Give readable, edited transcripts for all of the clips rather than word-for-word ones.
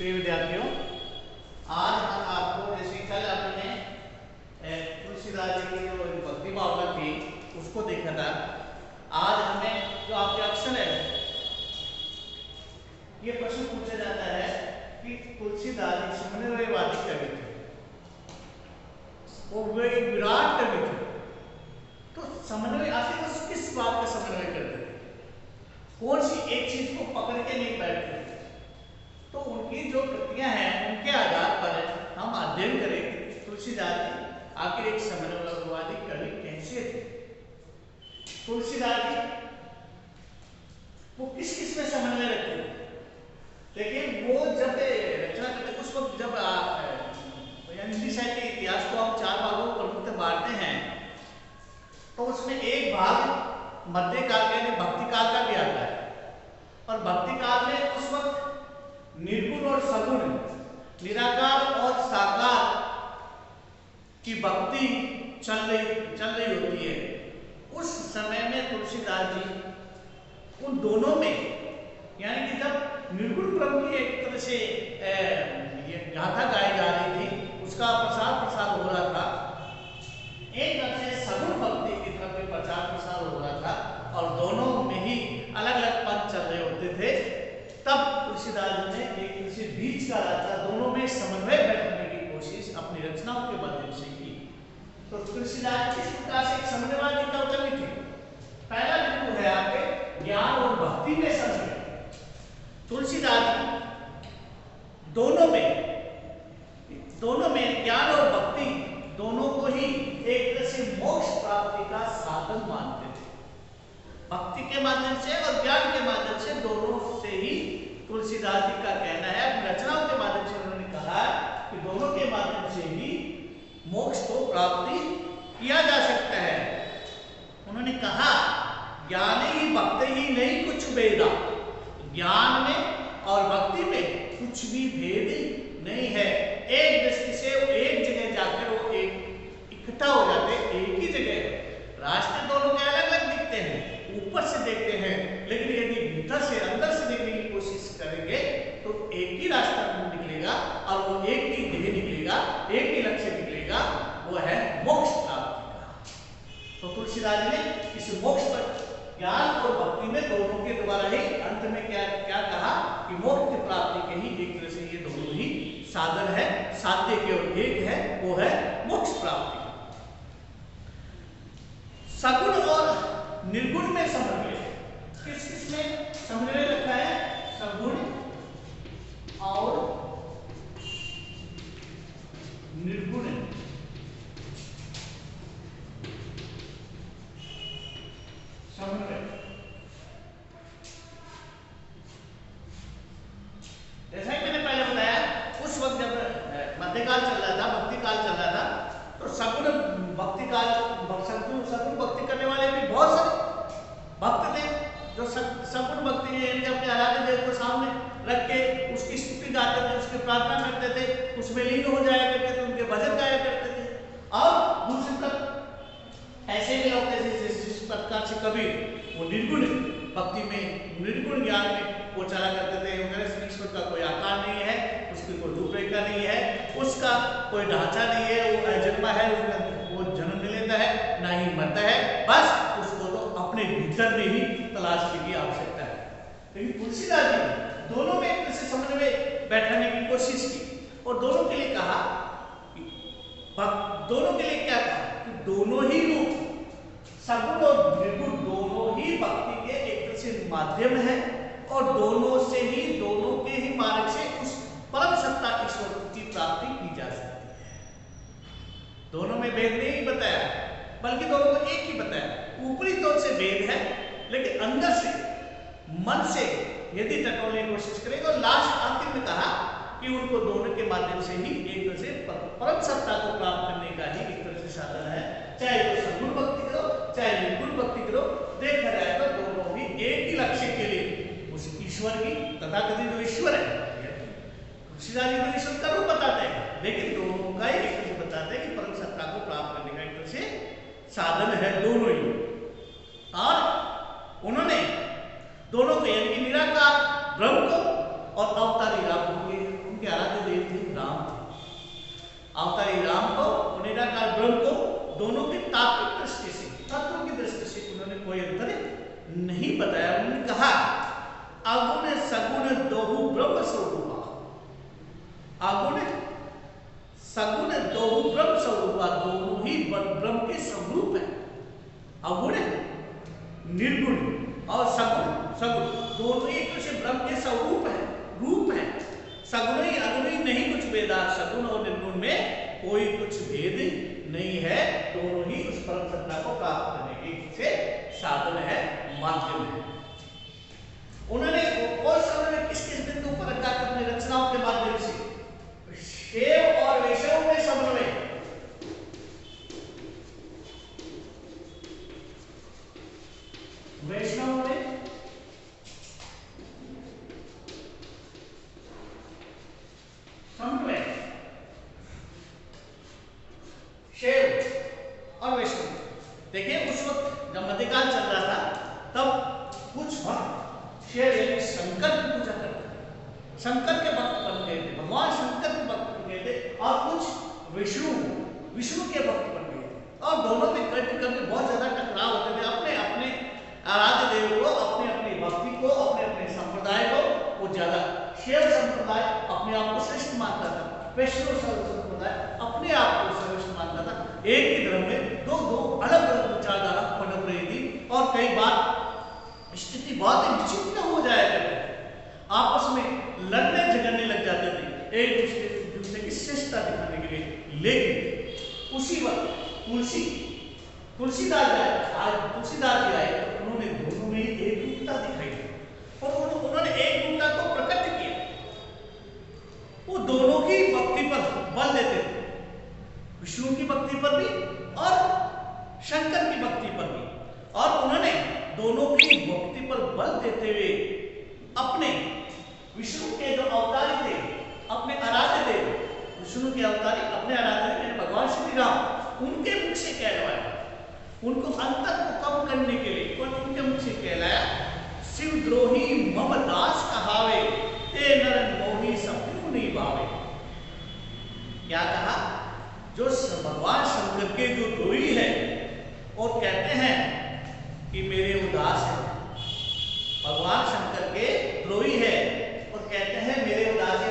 प्रिय विद्यार्थियों, आज हम आपको जैसे कल अपने तुलसीदास जी की जो भक्ति भावना थी उसको देखा था। आज हमें जो आपके अक्सर है ये प्रश्न पूछा जाता है कि तुलसीदास जी समन्वयवादी कवि थे, वो एक विराट कवि थे। तो समन्वय आखिर वो किस बात का समन्वय करते थे, कौन सी एक चीज को पकड़ के नहीं बैठते थे। तो उनकी जो कृतियां हैं उनके आधार पर हम अध्ययन करेंगे तुलसीदास जी आखिर एक समन्वयवादी कवि कैसे थे। तुलसीदास जी वो किस किस में समन्वय रखते थे। देखिए, वो जब रचना करते उस वक्त जब हिंदी साहित्य के इतिहास को हम 4 भागों में प्रमुखतः बांटते हैं, तो उसमें एक भाग मध्यकाल यानी भक्ति काल का भी आता है। और भक्ति काल में उस वक्त निर्गुण और सगुण, निराकार और साकार की भक्ति चल रही होती है। उस समय में तुलसीदास जी उन दोनों में, यानी कि जब निर्गुण प्रभु की एक तरह से ये गाथा गाई जा रही थी, उसका प्रसार हो रहा था, एक तरह से सगुण भक्ति की तरफ भी प्रसार हो रहा था, और दोनों में ही अलग अलग पद चल रहे होते थे। तब तुलसीदास जी ने एक किसी बीच का रास्ता, दोनों में समन्वय बैठने की कोशिश अपनी रचनाओं के माध्यम से की। तो तुलसीदास किस प्रकार से एक समन्वयवादी कवि थे। पहला बिंदु है आपके ज्ञान और भक्ति में समन्वय। तुलसीदास जी दोनों में ज्ञान और भक्ति दोनों को ही एक तरह से मोक्ष प्राप्ति का साधन मानते थे। भक्ति के माध्यम से और ज्ञान के माध्यम से, दोनों से ही तुलसीदास जी का कहना है, अपनी रचनाओं के माध्यम से उन्होंने कहा कि दोनों के माध्यम से ही मोक्ष को प्राप्ति किया जा सकता है। उन्होंने कहा, ज्ञान ही भक्ति ही नहीं कुछ भेदा, ज्ञान में और भक्ति में कुछ भी भेद नहीं है। एक दृष्टि से एक जगह जाकर वो एक इकट्ठा हो जाते, एक ही जगह। रास्ते दोनों के अलग अलग दिखते हैं, ऊपर से देखते हैं, लेकिन यदि भीतर से अंदर से देखने की कोशिश करेंगे तो एक ही रास्ता निकलेगा, और वो एक ही ध्येय निकलेगा, एक ही लक्ष्य निकलेगा, वो है मोक्ष प्राप्ति का। तो तुलसीदास जी ने इस मोक्ष पर ज्ञान और भक्ति में दोनों के द्वारा ही अंत में क्या कहा कि मोक्ष की प्राप्ति के ही एक तरह से ये दोनों ही साधन है, साध्य केवल एक है, वो है मोक्ष प्राप्ति। सगुण और निर्गुण में समन्वय, किस किस में समन्वय रखा है। सगुण और निर्गुण समन्वय। जैसा कि मैंने पहले बताया, उस वक्त जब मध्यकाल चल रहा था, भक्ति काल चल रहा था, तो सगुण भक्ति काल, सगुण भक्ति करने वाले भी बहुत सारे भक्त थे, जो सगुण भक्ति अपने आराध्य देव को सामने रख के उसकी स्तुति गाते थे, उसकी प्रार्थना करते थे, उसमें लीन हो जाया करते थे, उनके भजन गाया करते थे। और दूसरी तरफ ऐसे भी लोग थे जिस प्रकार से कभी वो निर्गुण भक्ति में, निर्गुण ज्ञान में वो चला करते थे। ईश्वर का कोई आकार नहीं है, उसकी कोई रूपरेखा नहीं है, उसका कोई ढांचा नहीं है, वो अजन्मा है, वो जन्म नहीं लेता है, ना ही मरता है, बस उसको तो अपने भीतर में ही तलाशने की आवश्यकता है। लेकिन तुलसीदास जी दोनों में एक तरह से समन्वय बैठाने की कोशिश की, और दोनों के लिए कहा कि दोनों के लिए क्या कहा कि दोनों ही रूप, सगुण और निर्गुण दोनों ही भक्ति के एक तरह से माध्यम है, और दोनों से ही, दोनों के ही मार्ग से उस परम सत्ता ईश्वर की प्राप्ति की जा सकती है। दोनों में भेद नहीं बताया, बल्कि दोनों को एक ही बताया। ऊपरी तौर से भेद है, लेकिन अंदर से, मन से यदि टटोलने की कोशिश करेंगे, और लास्ट अंतिम में कहा कि उनको दोनों के माध्यम से ही एक तरह से परम सत्ता को प्राप्त करने का ही एक तरह से साधन है। चाहे तो सगुण भक्ति करो, चाहे निर्गुण भक्ति करो, देखा जाए तो दोनों ही एक ही लक्ष्य के लिए, उस ईश्वर की, तथाकथित जो ईश्वर है, तुलसीदास जी तो ईश्वर का रूप बताते हैं, लेकिन दोनों का एक तरह से बताते हैं कि परम सत्ता को प्राप्त करने का एक तरह से साधन है दोनों ही। और उन्होंने दोनों को, यानी निराकार ब्रह्म को और अवतारी राम को बताया, उन्होंने कहा अगुण सगुण दोहु ब्रह्म स्वरूपा, अगुण सगुण दोहु ब्रह्म स्वरूपा, दोनों ही ब्रह्म के स्वरूप है। अगुण निर्गुण और सगुण, सगुण दोनों एक दूसरे ब्रह्म के स्वरूप है, रूप है। सगुण ही अगुण ही नहीं कुछ भेदात, सगुण और निर्गुण में कोई कुछ भेद नहीं है, दोनों ही उस परम सत्ता को प्राप्त करने के साधन है, माध्यम है। उन्होंने और समय किस किस बिंदु पर रखा अपनी रचनाओं के माध्यम से शैव और वैष्णव में समन्वय, वैष्णव में समन्वय, शैव और वैष्णव। देखिए उस वक्त जब मध्यकाल चल रहा था तब कुछ भक्त शैव यानी शंकर की पूजा करते थे, शंकर के भक्त बन गए थे, भगवान शंकर के भक्त बन गए थे, और कुछ विष्णु के भक्त बन गए थे, और दोनों में कभी बहुत ज्यादा टकराव होते थे। अपने अपने आराध्य देव को, अपने अपनी भक्ति को, अपने अपने संप्रदाय को वो ज्यादा, शैव संप्रदाय अपने आप को श्रेष्ठ मानता था, वैष्णव संप्रदाय अपने आप को श्रेष्ठ मानता था। एक ही धर्म में दो अलग अलग विचारधारा पनप रही थी, और कई बार स्थिति बहुत ही विचित्र हो जाया करती, आपस में लड़ने झगड़ने लग जाते थे एक दूसरे की श्रेष्ठता दिखाने के लिए। लेकिन उसी वक्त तुलसीदास जी आए तो उन्होंने दोनों में एकरूपता दिखाई और उन्होंने एकरूपता को प्रकट किया। वो दोनों की भक्ति पर बल देते थे, विष्णु की भक्ति पर भी और शंकर की भक्ति पर भी, और उन्होंने दोनों की भक्ति पर बल देते हुए अपने विष्णु के जो अवतारी थे, अपने आराध्य देव विष्णु के अवतारी अपने आराध्य थे भगवान श्री राम, उनके मुख से कहलवाया, उनको अंतर को कम करने के लिए उनके मुख से कहलाया, शिव द्रोही मम दास कहावे, ते नर मोही सपनु नहीं भावे। क्या कहा? जो भगवान शंकर के जो द्रोही है और कहते हैं कि मेरे उदास है, भगवान शंकर के द्रोही है और कहते हैं मेरे उदास है,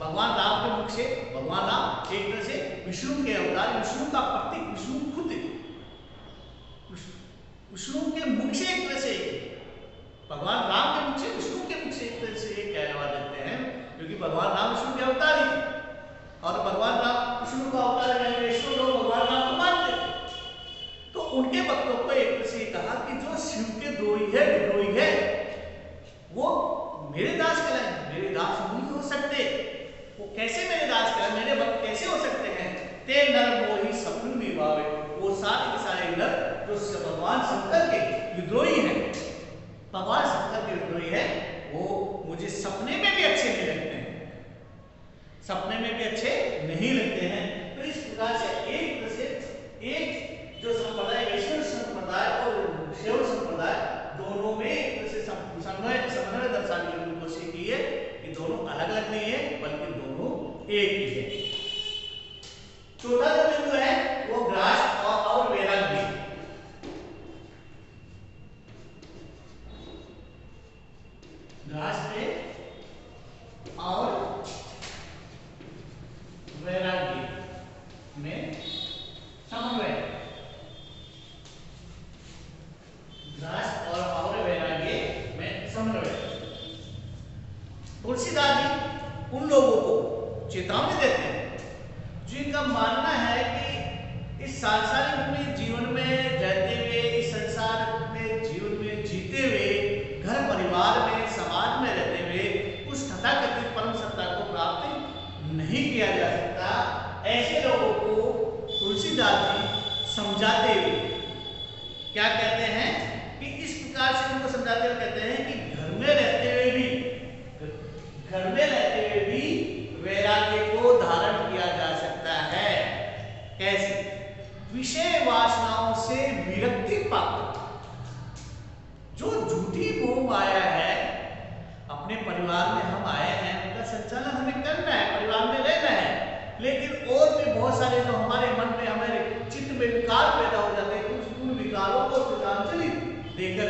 भगवान राम के मुख से, भगवान राम एक तरह से विष्णु के अवतार, विष्णु का प्रतीक, विष्णु खुद, विष्णु के मुख से एक तरह से, भगवान राम के मुख से, विष्णु के मुख से एक तरह से कहलवा देते हैं, क्योंकि भगवान राम विष्णु के अवतार ही थे और भगवान राम विष्णु का अवतार है, वैष्णव लोग भगवान राम को मानते थे। तो उनके भक्तों को एक तरह से कहा कि जो शिव के द्रोही है, विद्रोही है, वो मेरे दास कहलाए, मेरे दास नहीं हो सकते। वो कैसे मेरे दास कहलाए, मेरे भक्त कैसे हो सकते हैं? ते नर मोही सपन विभावे, वो सारे के सारे नर जो भगवान शंकर के विद्रोही हैं, भगवान शंकर के विद्रोही है, वो मुझे सपने में भी अच्छे नहीं लगते हैं, सपने में भी अच्छे नहीं लगते हैं। तो इस प्रकार से एक तरह से एक जो संप्रदाय वैष्णव संप्रदाय और शैव संप्रदाय दोनों में एक तरह से समन्वय दर्शाने की कोशिश की है कि दोनों अलग अलग नहीं है बल्कि दोनों एक ही है। चौथा जो बिंदु है वो ग्रास और वैराग्य। ग्रास और वैराग्य में समन्वय, ग्रास और वैराग्य में समन्वय। तुलसीदास जी उन लोगों को चेतावनी देते हैं जिनका मानना है कि इस सांसारिक में जीवन में रहते हुए, इस संसार में जीवन में जीते हुए, घर परिवार में समाज में रहते हुए उस तथाकथित परम सत्ता को प्राप्त नहीं किया जा सकता। ऐसे लोगों को तुलसीदास जी समझाते हुए क्या कहते हैं कि इस प्रकार से उनको समझाते हुए कहते हैं कि घर में रहते हुए भी वैराग्य को धारण किया जा सकता है। कैसे? विषय वासनाओं से विरक्ति पाकर, जो झूठी मोह माया है, अपने परिवार में हम आए हैं, उनका संचालन हमें करना है, परिवार में रहना है, लेकिन और भी बहुत सारे जो हमारे मन में, हमारे चित्त में विकार पैदा हो जाते हैं, उन विकारों को श्रद्धांजलि देकर